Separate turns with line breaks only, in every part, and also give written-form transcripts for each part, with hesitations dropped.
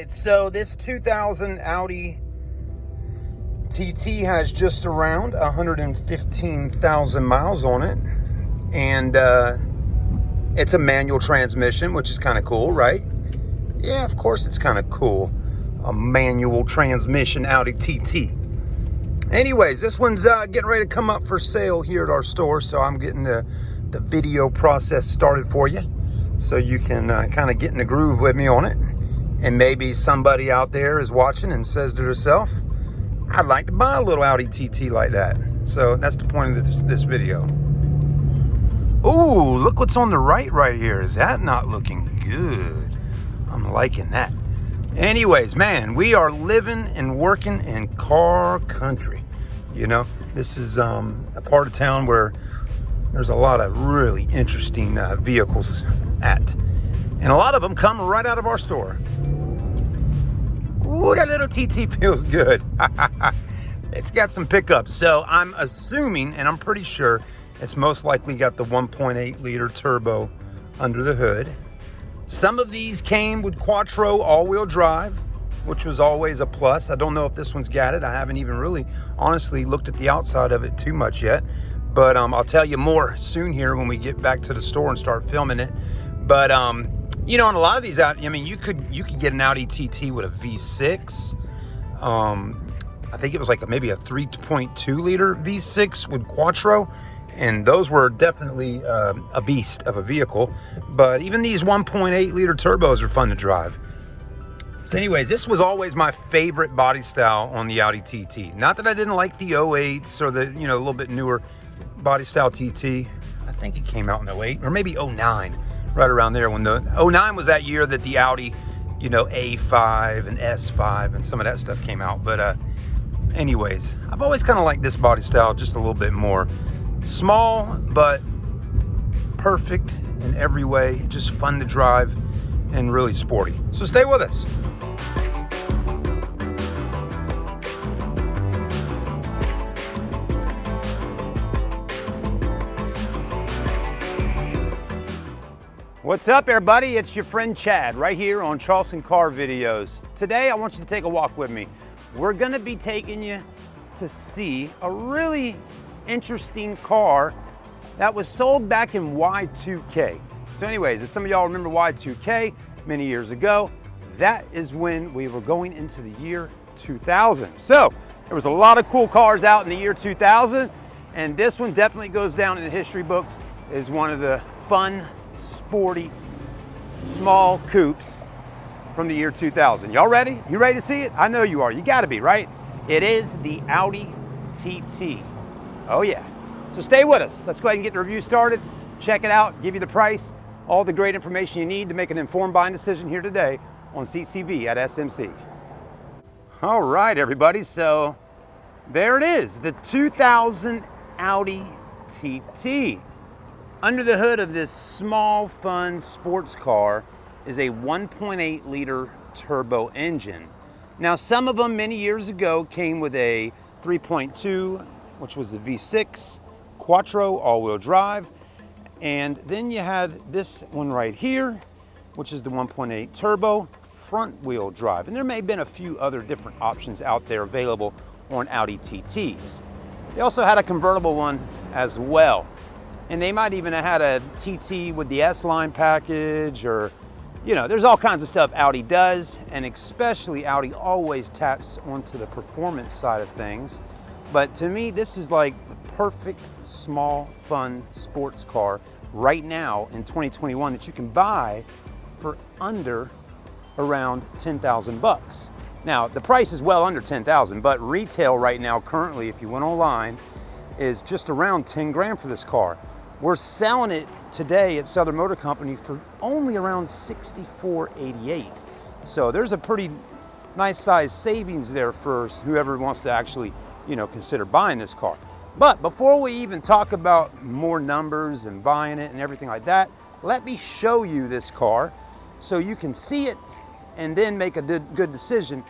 right, so this 2000 Audi TT has just around 115,000 miles on it, and it's a manual transmission, which is kind of cool, right? Yeah, of course it's kind of cool. A manual transmission Audi TT. Anyways, this one's getting ready to come up for sale here at our store, so I'm getting the video process started for you, so you can kind of get in the groove with me on it. And maybe somebody out there is watching and says to herself, I'd like to buy a little Audi TT like that. So that's the point of this video. Ooh, look what's on the right here. Is that not looking good? I'm liking that. Anyways, man, we are living and working in car country. You know, this is a part of town where there's a lot of really interesting vehicles at. And a lot of them come right out of our store. Ooh, that little TT feels good. It's got some pickups. So I'm assuming, and I'm pretty sure, it's most likely got the 1.8 liter turbo under the hood. Some of these came with Quattro all-wheel drive, which was always a plus. I don't know if this one's got it. I haven't even really, honestly, looked at the outside of it too much yet. But I'll tell you more soon here when we get back to the store and start filming it. But you know, on a lot of these out, I mean, you could get an Audi TT with a V6. I think it was like maybe a 3.2 liter V6 with Quattro. And those were definitely a beast of a vehicle. But even these 1.8 liter turbos are fun to drive. So anyways, this was always my favorite body style on the Audi TT. Not that I didn't like the 08s or the, you know, a little bit newer body style TT. I think it came out in 08 or maybe 09, right around there, when the 09 was that year that the Audi, you know, A5 and S5 and some of that stuff came out. But anyways, I've always kind of liked this body style just a little bit more. Small, but perfect in every way. Just fun to drive and really sporty. So stay with us. What's up, everybody? It's your friend Chad right here on Charleston Car Videos. Today, I want you to take a walk with me. We're gonna be taking you to see a really interesting car that was sold back in Y2K. So anyways, if some of y'all remember Y2K many years ago, that is when we were going into the year 2000. So there was a lot of cool cars out in the year 2000, and this one definitely goes down in the history books as one of the fun, sporty, small coupes from the year 2000. Y'all ready? You ready to see it? I know you are. You gotta be, right? It is the Audi TT. Oh yeah. So stay with us. Let's go ahead and get the review started. Check it out, give you the price, all the great information you need to make an informed buying decision here today on CCV at SMC. All right, everybody. So there it is, the 2000 Audi TT. Under the hood of this small, fun sports car is a 1.8 liter turbo engine. Now, some of them many years ago came with a 3.2, which was the V6, Quattro all-wheel drive. And then you had this one right here, which is the 1.8 turbo front wheel drive. And there may have been a few other different options out there available on Audi TTs. They also had a convertible one as well. And they might even have had a TT with the S-Line package, or, you know, there's all kinds of stuff Audi does, and especially Audi always taps onto the performance side of things. But to me, this is like the perfect small, fun sports car right now in 2021 that you can buy for under around 10,000 bucks. Now, the price is well under 10,000, but retail right now currently, if you went online, is just around 10 grand for this car. We're selling it today at Southern Motor Company for only around $64.88. So there's a pretty nice size savings there for whoever wants to actually, you know, consider buying this car. But before we even talk about more numbers and buying it and everything like that, let me show you this car so you can see it and then make a good decision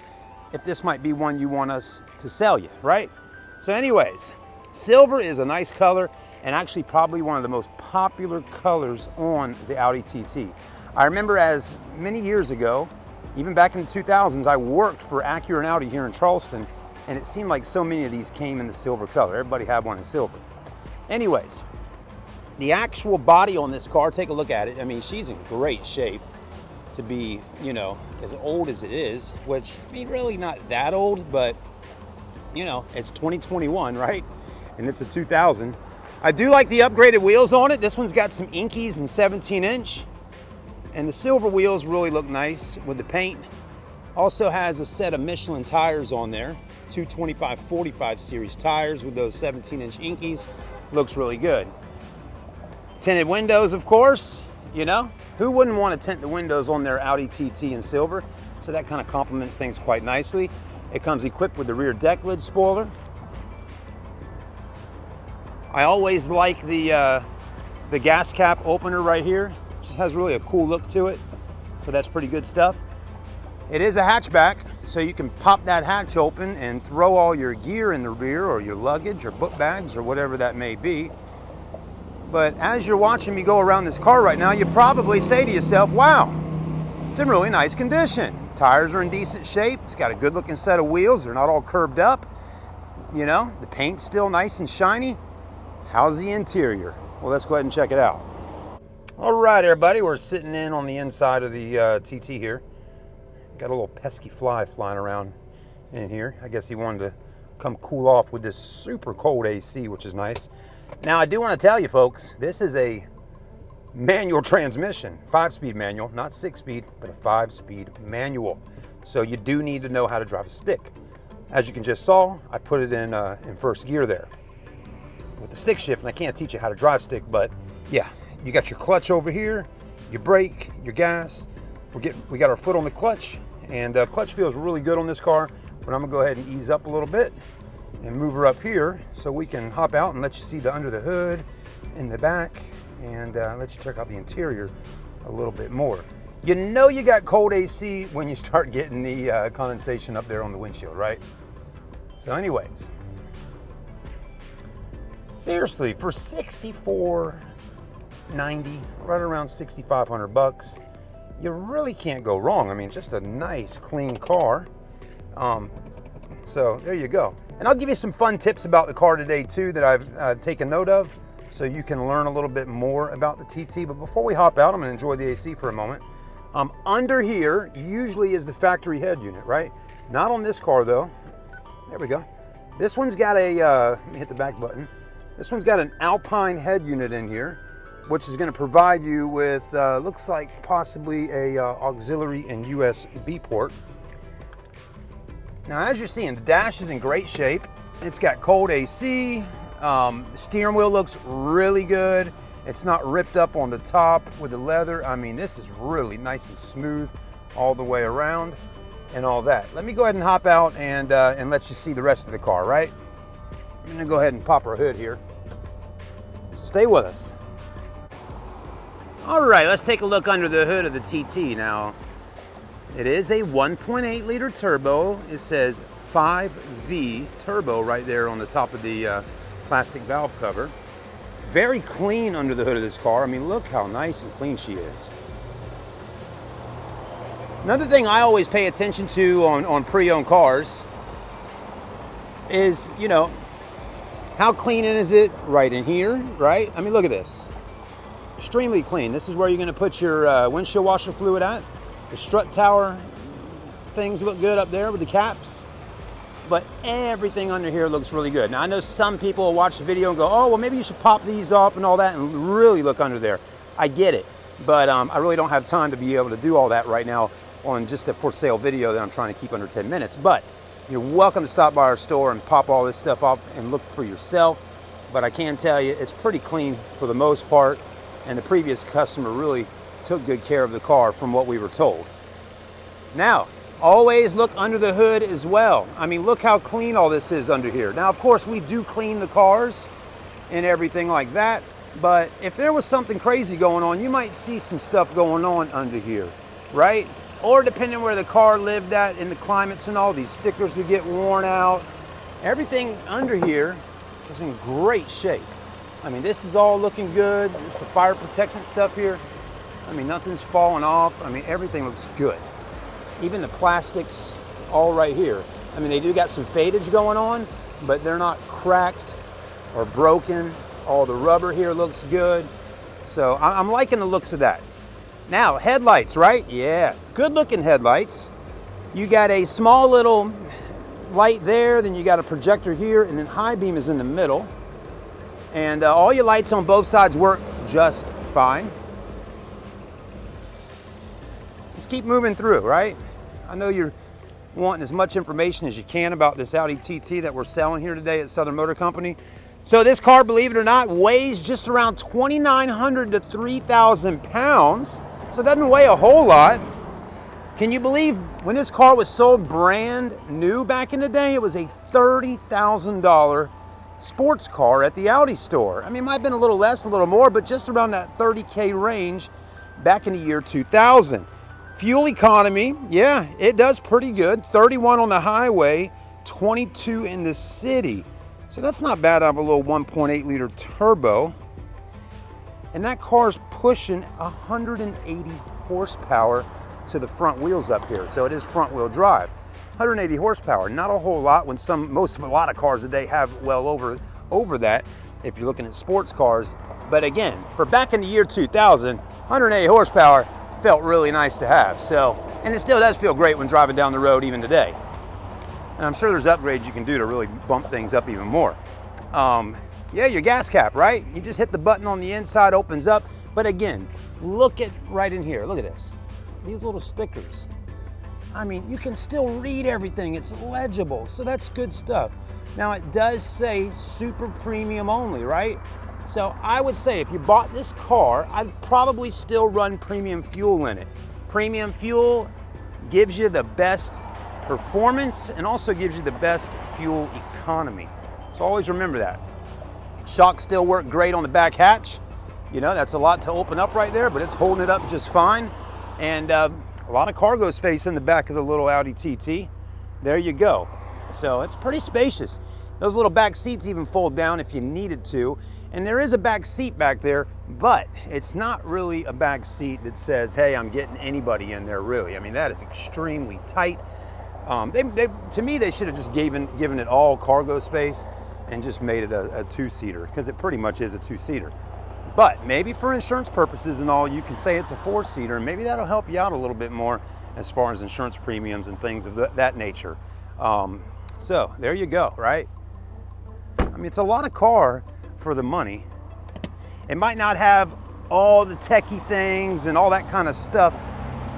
if this might be one you want us to sell you, right? So anyways, silver is a nice color and actually probably one of the most popular colors on the Audi TT. I remember as many years ago, Even back in the 2000s, I worked for Acura and Audi here in Charleston, and it seemed like so many of these came in the silver color. Everybody had one in silver. Anyways, the actual body on this car, take a look at it. I mean, she's in great shape to be, you know, as old as it is, which, I mean, really not that old, but, you know, it's 2021, right? And it's a 2000. I do like the upgraded wheels on it. This one's got some Inkies and 17-inch. And the silver wheels really look nice with the paint. Also has a set of Michelin tires on there. 225/45 series tires with those 17-inch Inkies. Looks really good. Tinted windows, of course, you know. Who wouldn't want to tint the windows on their Audi TT in silver? So that kind of complements things quite nicely. It comes equipped with the rear deck lid spoiler. I always like the gas cap opener right here. It just has really a cool look to it. So that's pretty good stuff. It is a hatchback, so you can pop that hatch open and throw all your gear in the rear, or your luggage or book bags or whatever that may be. But as you're watching me go around this car right now, you probably say to yourself, wow, it's in really nice condition. Tires are in decent shape. It's got a good looking set of wheels. They're not all curved up. You know, the paint's still nice and shiny. How's the interior? Well, let's go ahead and check it out. All right, everybody, we're sitting in on the inside of the TT here. Got a little pesky fly flying around in here. I guess he wanted to come cool off with this super cold AC, which is nice. Now, I do want to tell you folks, this is a manual transmission, 5-speed manual, not 6-speed, but a 5-speed manual. So you do need to know how to drive a stick. As you can just saw, I put it in first gear there with the stick shift, and I can't teach you how to drive stick, but yeah, you got your clutch over here, your brake, your gas. We got our foot on the clutch, and clutch feels really good on this car, but I'm gonna go ahead and ease up a little bit and move her up here so we can hop out and let you see the under the hood in the back, and let you check out the interior a little bit more. You know you got cold AC when you start getting the condensation up there on the windshield, right? So anyways, seriously, for $64.90, right around $6,500, you really can't go wrong. I mean, just a nice, clean car. So there you go. And I'll give you some fun tips about the car today too that I've taken note of, so you can learn a little bit more about the TT. But before we hop out, I'm gonna enjoy the AC for a moment. Under here usually is the factory head unit, right? Not on this car though. There we go. This one's got a, let me hit the back button. This one's got an Alpine head unit in here, which is gonna provide you with, looks like possibly a auxiliary and USB port. Now, as you're seeing, the dash is in great shape. It's got cold AC. The steering wheel looks really good. It's not ripped up on the top with the leather. I mean, this is really nice and smooth all the way around and all that. Let me go ahead and hop out and let you see the rest of the car, right? I'm gonna go ahead and pop our hood here. So stay with us. All right, let's take a look under the hood of the TT now. It is a 1.8 liter turbo. It says 5V turbo right there on the top of the plastic valve cover. Very clean under the hood of this car. I mean, look how nice and clean she is. Another thing I always pay attention to on pre-owned cars is, you know, how clean is it right in here, right? I mean, look at this. Extremely clean. This is where you're going to put your windshield washer fluid at. The strut tower things look good up there with the caps, but everything under here looks really good. Now, I know some people will watch the video and go, oh, well, maybe you should pop these off and all that and really look under there. I get it, but I really don't have time to be able to do all that right now on just a for sale video that I'm trying to keep under 10 minutes. But you're welcome to stop by our store and pop all this stuff off and look for yourself. But I can tell you, it's pretty clean for the most part, and the previous customer really took good care of the car from what we were told. Now, always look under the hood as well. I mean, look how clean all this is under here. Now, of course, we do clean the cars and everything like that, but if there was something crazy going on, you might see some stuff going on under here, right? Or depending where the car lived at in the climates and all, these stickers would get worn out. Everything under here is in great shape. I mean, this is all looking good. This is the fire protectant stuff here. I mean, nothing's falling off. I mean, everything looks good. Even the plastics, all right here. I mean, they do got some fadage going on, but they're not cracked or broken. All the rubber here looks good. So I'm liking the looks of that. Now, headlights, right? Yeah, good looking headlights. You got a small little light there, then you got a projector here, and then high beam is in the middle. And all your lights on both sides work just fine. Let's keep moving through, right? I know you're wanting as much information as you can about this Audi TT that we're selling here today at Southern Motor Company. So this car, believe it or not, weighs just around 2,900 to 3,000 pounds. So it doesn't weigh a whole lot. Can you believe when this car was sold brand new back in the day, it was a $30,000 sports car at the Audi store. I mean, it might have been a little less, a little more, but just around that 30K range back in the year 2000. Fuel economy, yeah, it does pretty good. 31 on the highway, 22 in the city. So that's not bad out of a little 1.8 liter turbo. And that car's pushing 180 horsepower to the front wheels up here. So it is front wheel drive. 180 horsepower, not a whole lot when a lot of cars today have well over that if you're looking at sports cars. But again, for back in the year 2000, 180 horsepower felt really nice to have. So, and it still does feel great when driving down the road even today. And I'm sure there's upgrades you can do to really bump things up even more. Yeah, your gas cap, right? You just hit the button on the inside, opens up. But again, look at right in here. Look at this. These little stickers. I mean, you can still read everything. It's legible, so that's good stuff. Now, it does say super premium only, right? So I would say if you bought this car, I'd probably still run premium fuel in it. Premium fuel gives you the best performance and also gives you the best fuel economy. So always remember that. Shocks still work great on the back hatch. You know, that's a lot to open up right there, but it's holding it up just fine. And a lot of cargo space in the back of the little Audi TT. There you go. So it's pretty spacious. Those little back seats even fold down if you needed to. And there is a back seat back there, but it's not really a back seat that says, hey, I'm getting anybody in there, really. I mean, that is extremely tight. To me, they should have just given it all cargo space and just made it a two-seater, because it pretty much is a two-seater. But maybe for insurance purposes and all, you can say it's a four-seater, and maybe that'll help you out a little bit more as far as insurance premiums and things of that nature. So there you go, right? I mean, it's a lot of car for the money. It might not have all the techie things and all that kind of stuff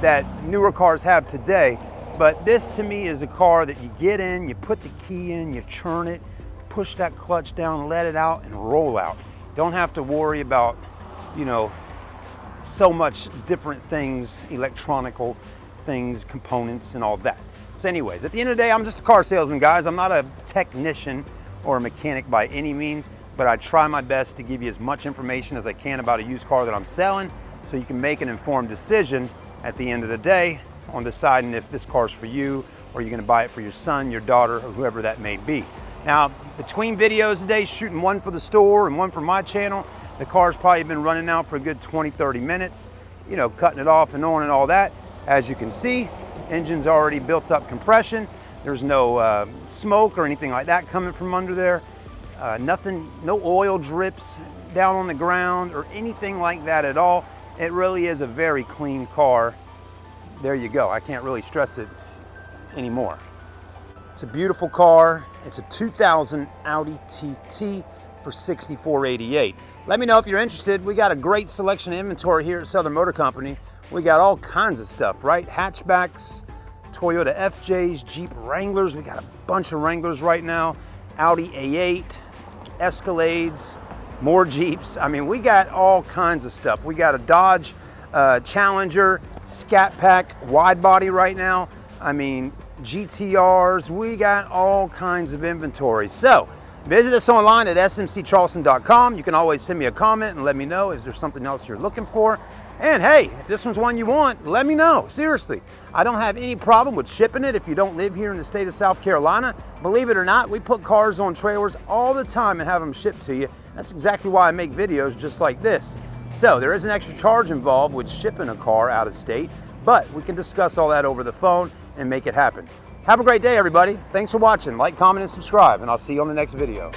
that newer cars have today, but this to me is a car that you get in, you put the key in, you churn it, push that clutch down, let it out, and roll out. Don't have to worry about, you know, so much different things, electronical things, components, and all that. So anyways, at the end of the day, I'm just a car salesman, guys. I'm not a technician or a mechanic by any means, but I try my best to give you as much information as I can about a used car that I'm selling so you can make an informed decision at the end of the day on deciding if this car's for you or you're gonna buy it for your son, your daughter, or whoever that may be. Now, between videos today, shooting one for the store and one for my channel, the car's probably been running now for a good 20-30 minutes, you know, cutting it off and on and all that. As you can see, engine's already built up compression. There's no smoke or anything like that coming from under there. Nothing, no oil drips down on the ground or anything like that at all. It really is a very clean car. There you go. I can't really stress it anymore. It's a beautiful car. It's a 2000 Audi TT for $64,888. Let me know if you're interested. We got a great selection of inventory here at Southern Motor Company. We got all kinds of stuff, right? Hatchbacks, Toyota FJs, Jeep Wranglers. We got a bunch of Wranglers right now. Audi A8, Escalades, more Jeeps. I mean, we got all kinds of stuff. We got a Dodge Challenger, Scat Pack, wide body right now. I mean, GTRs, we got all kinds of inventory. So visit us online at smccharleston.com. You can always send me a comment and let me know if there's something else you're looking for. And hey, if this one's one you want, let me know. Seriously, I don't have any problem with shipping it if you don't live here in the state of South Carolina. Believe it or not, we put cars on trailers all the time and have them shipped to you. That's exactly why I make videos just like this. So there is an extra charge involved with shipping a car out of state, but we can discuss all that over the phone and make it happen. Have a great day, everybody. Thanks for watching. Like, comment, and subscribe, and I'll see you on the next video.